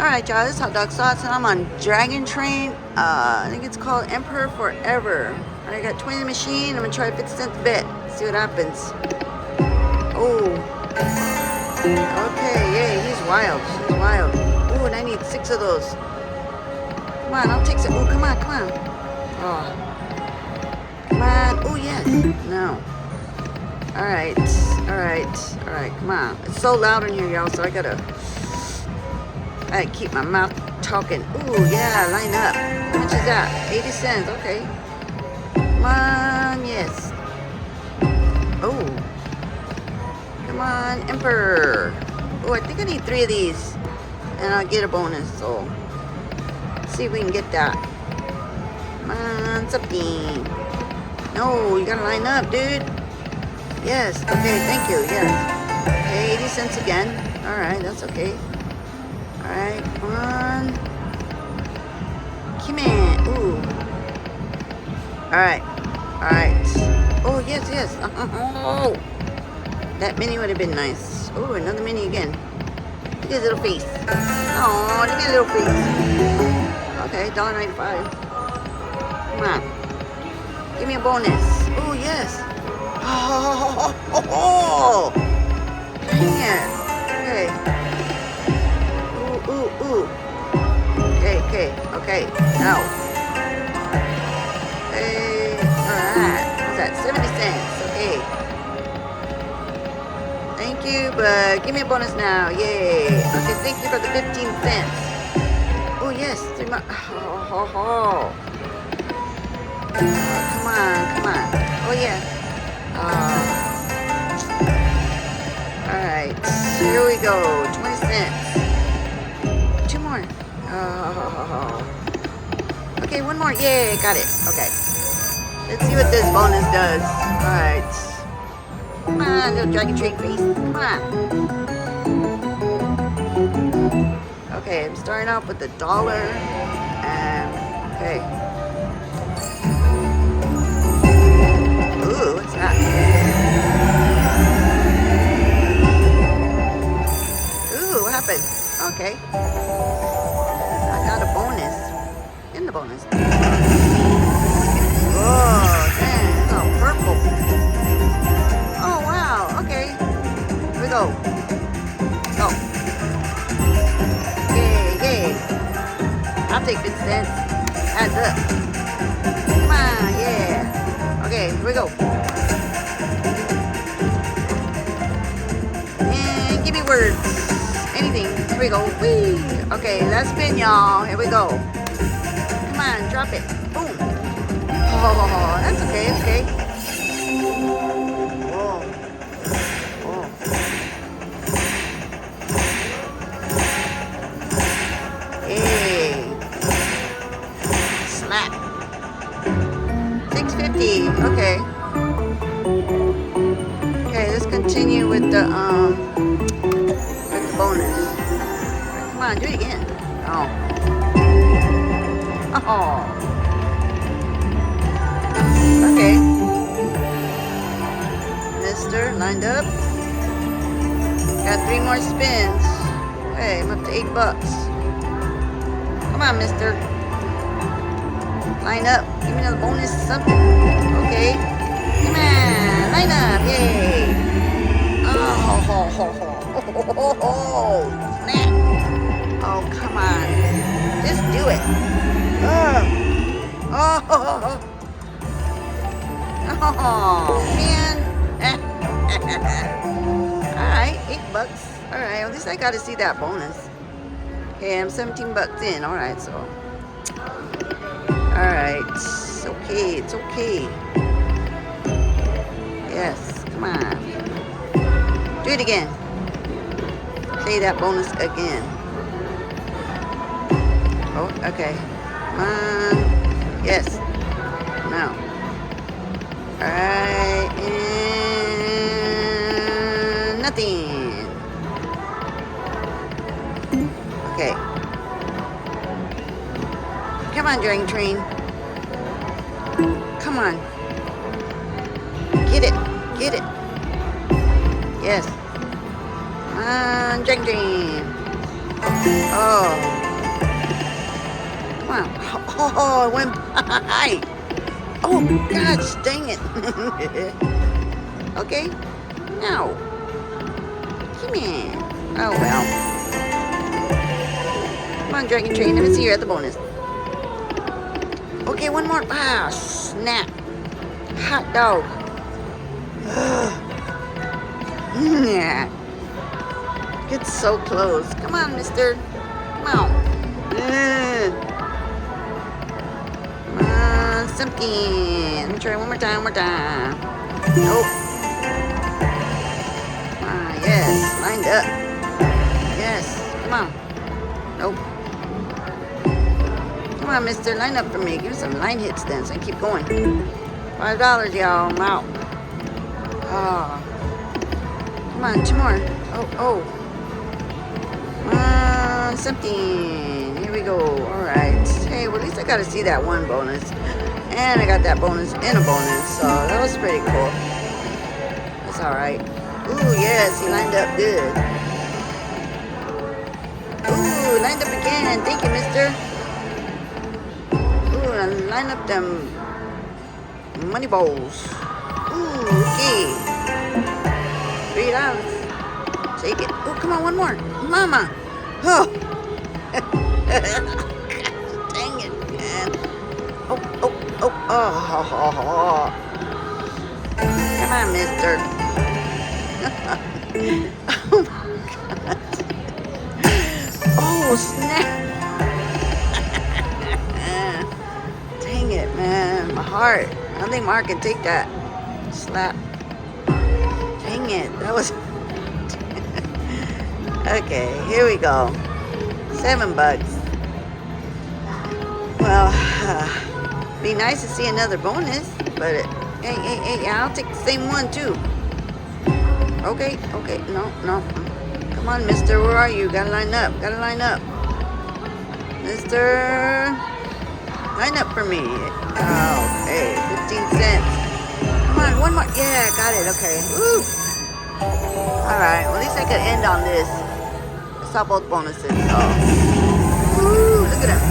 Alright, y'all, this is Hot Dog Sauce, and I'm on Dragon Train. I think it's called Emperor Forever. I got 20 in the machine. I'm gonna try 50 cents a bet. See what happens. Oh. Okay, yeah, he's wild. He's wild. Oh, and I need 6 of those. Come on, I'll take some. Oh, come on, come on. Oh. Come on. Oh, yes. No. Alright, alright, alright, come on. It's so loud in here, y'all, so I gotta keep my mouth talking. Ooh, yeah, line up. How much is that? 80 cents, okay. Come on, yes. Oh. Come on, Emperor. Oh, I think I need 3 of these. And I'll get a bonus, so. Let's see if we can get that. Come on, something. No, you gotta line up, dude. Yes, okay, thank you, yes. Okay, 80 cents again. Alright, that's okay. Alright, come on. Come on. Ooh. Alright. Alright. Oh, yes, yes. Oh. That mini would have been nice. Oh, another mini again. Look at his little face. Oh, look at his little face. Okay, $1.95. Come on. Give me a bonus. Oh, yes. Oh. Dang it. Okay. Ooh. Okay. Now. Hey. Alright. What's that? 70 cents. Okay. Thank you, but give me a bonus now. Yay. Okay, thank you for the 15 cents. Oh, yes. Oh. Come on. Oh, yeah. Alright. Here we go. 20 cents. 2 more. Okay, 1 more. Yay, got it. Okay. Let's see what this bonus does. Alright. Come on, little dragon train face. Come on. Okay, I'm starting off with $1. And, okay. Ooh, what's that? Ooh, what happened? Okay. I got a bonus. In the bonus. Oh, dang. It's all purple. Oh, wow. Okay. Here we go. Go. Yay. I'll take 50 cents. Adds up. Come on, yeah. Okay, here we go. And give me words. Anything. Here we go. Whee! Okay, last spin, y'all. Here we go. Come on, drop it. Boom. Oh, that's okay. It's okay. Whoa. Hey. Slap. 650. Okay. Okay, let's continue with the bonus. Come on, do it again. Oh. Okay. Mister, lined up. Got 3 more spins. Hey, I'm up to $8. Come on, mister. Line up. Give me another bonus or something. Okay. Come on. Line up. Yay. Oh, snap. Oh, come on. Just do it. Oh, man. Alright, $8. Alright, at least I got to see that bonus. Okay, I'm 17 bucks in. Alright, so. Alright. It's okay. Yes, come on. Do it again. Play that bonus again. Oh, okay. Come on. Yes. Now. Alright. And nothing. Okay. Come on, Dragon Train. Come on. Get it. Yes. Come on, Dragon Train. Oh. Come on. Oh, it went by. Oh, gosh, dang it. Okay. Now. Come in. Oh, well. Come on, Dragon Train. Let me see you at the bonus. Okay, one more. Ah, snap. Hot dog. Yeah. It's so close. Come on, mister. Come on. Come on, something. Let me try one more time, Nope. Ah, yes. Lined up. Yes. Come on. Nope. Come on, mister. Line up for me. Give me some line hits then so I keep going. $5, y'all. I'm out. Oh. Come on, two more. Oh. Come on, something. Here we go. Alright. Hey, well, at least I got to see that one bonus. And I got that bonus and a bonus. So that was pretty cool. That's alright. Ooh, yes. He lined up good. Ooh, lined up again. Thank you, mister. Ooh, I line up them money balls. Ooh, okay. $3. Take it. Oh, come on, one more. Mama. Oh. Dang it, man. Oh. Come on, mister. Oh, my God. Oh, snap. Dang it, man. My heart. I don't think Mark can take that slap. Dang it. That was... Okay, here we go. $7. Well, be nice to see another bonus, but hey, I'll take the same one too. Okay, no. Come on, mister, where are you? Gotta line up, Mister, line up for me. Okay, 15 cents. Come on, one more. Yeah, got it, okay. Woo. Alright, well, at least I could end on this. I saw both bonuses, so. Woo, look at that.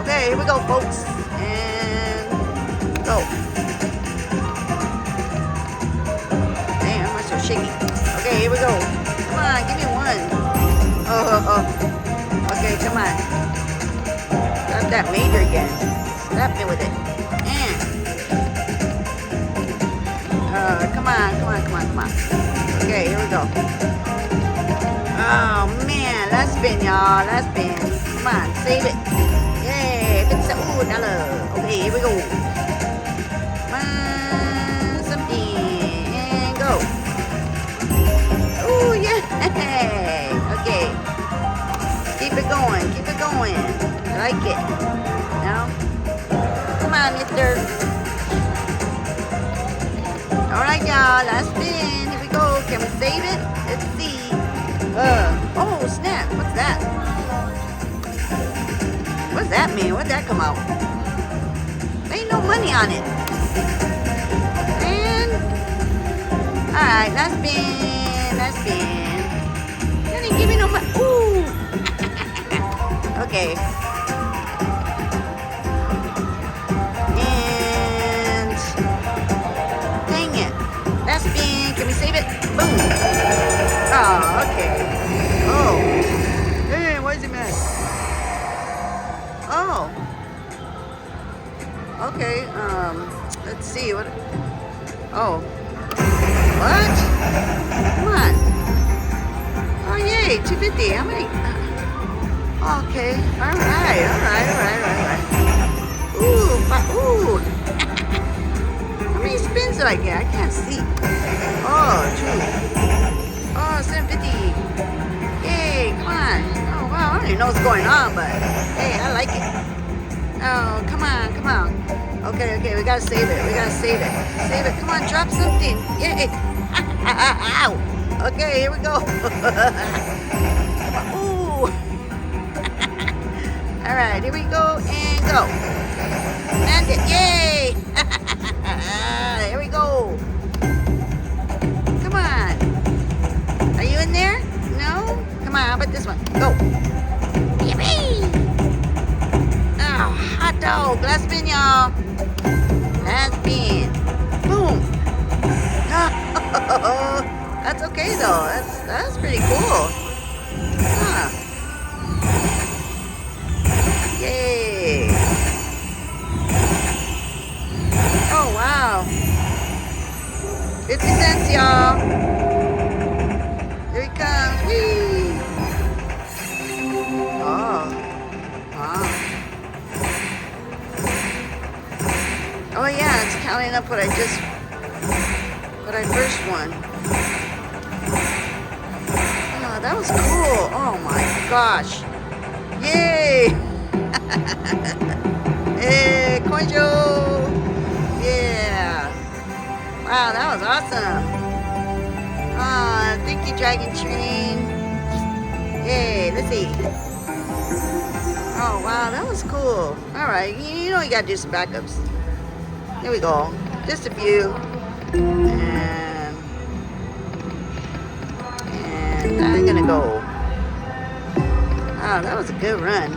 Okay, here we go, folks. And go. Damn, I'm so shaky. Okay, here we go. Come on, give me one. Oh. Okay, come on. Got that major again. Slap me with it. Come on. Okay, here we go. Oh, man. Last spin, y'all. Come on, save it. Yay. Ooh, $1. Okay, here we go. Come on, something. And go. Ooh, yay. Okay. Keep it going. I like it. Now, come on, mister. Alright, y'all, last spin. Here we go. Can we save it? Let's see. Oh, snap. What's that? What's that mean? What'd that come out? There ain't no money on it. And, alright, last spin. You didn't give me no money. Ooh. Okay. Can we save it? Boom. Oh, okay. Oh. Hey, why is he mad? Oh. Okay, let's see what. Oh. What? Come on. Oh, yay, 250. How many? Okay. All right. Ooh. How many spins did I get? I can't see. Oh, 2. Oh, 750. Yay, come on. Oh, wow, I don't even know what's going on, but hey, I like it. Oh, come on. Okay, we gotta save it. Save it. Come on, drop something. Yay. Ow. Okay, here we go. Ooh. All right, here we go and go. And it. Yay. Here we go. Come on. Are you in there? No? Come on, about this one? Go. Yippee! Oh, hot dog. Last spin, y'all. Last spin. Boom. Oh, that's okay though. That's pretty cool. Huh. Yay. Oh, wow. 50 cents, y'all. Here he comes. Whee. Oh. Wow. Oh, yeah, it's counting up what I first won. Oh, that was cool. Oh, my gosh. Yay. Hey, coin show. Yeah. Wow, that was awesome. Thank you, Dragon Train. Yay, let's see. Oh, wow, that was cool. All right, you know you gotta do some backups. Here we go. Just a few. And I'm gonna go. Wow, that was a good run.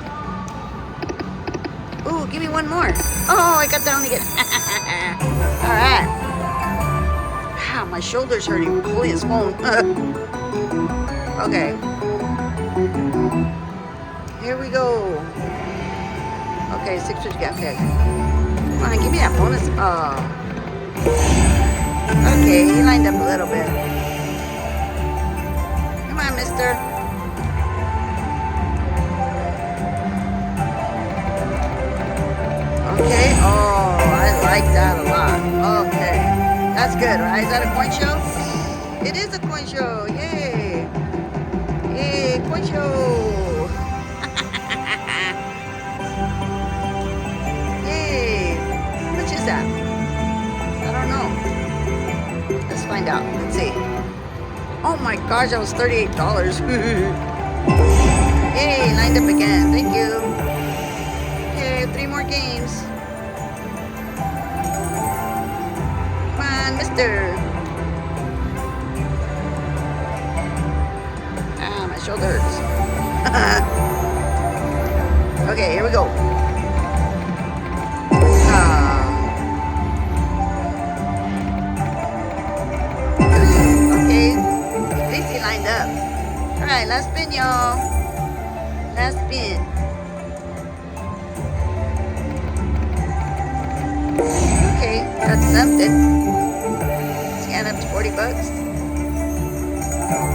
Ooh, give me one more. Oh, I got down again. All right. Wow, my shoulder's hurting pulling his phone. Okay. Here we go. Okay, 650. Okay. Come on, give me that bonus. Oh. Okay, he lined up a little bit. Come on, mister. Okay. Oh, I like that a lot. Okay. That's good, right? Is that a coin show? It is a coin show. Yay. Yay, coin show. Yay. How much is that? I don't know. Let's find out. Let's see. Oh my gosh, that was $38. Yay, lined up again. Thank you. Okay, 3 more games. Come on, mister. Ah, my shoulder hurts. Okay, here we go. Okay, at least he lined up. Alright, last spin, y'all. Last spin. Okay, got something. Scan up to 40 bucks.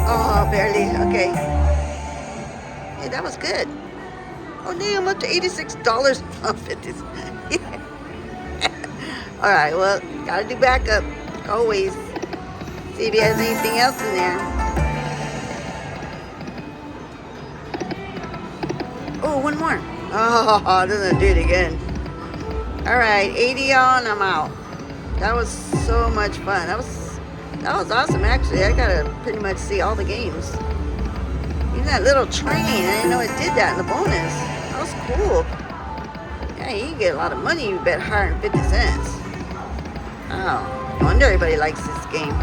Oh, barely. Okay. Hey, that was good. Oh, damn, I'm up to $86. Oh, 50. Alright, well, gotta do backup. Always. See if he has anything else in there. Oh, one more. Oh, doesn't do it again. Alright, 80 y'all and I'm out. That was so much fun. That was awesome actually. I gotta pretty much see all the games. Even that little train, I didn't know it did that in the bonus. That was cool. Yeah, you can get a lot of money, you bet higher than 50 cents. Oh, no wonder everybody likes this game.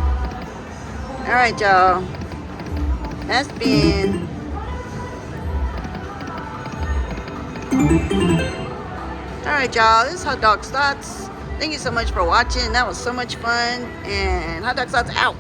Alright y'all. That's been Alright y'all, this is Hot Dog Slots. Thank you so much for watching. That was so much fun. And Hot Dog Slots out.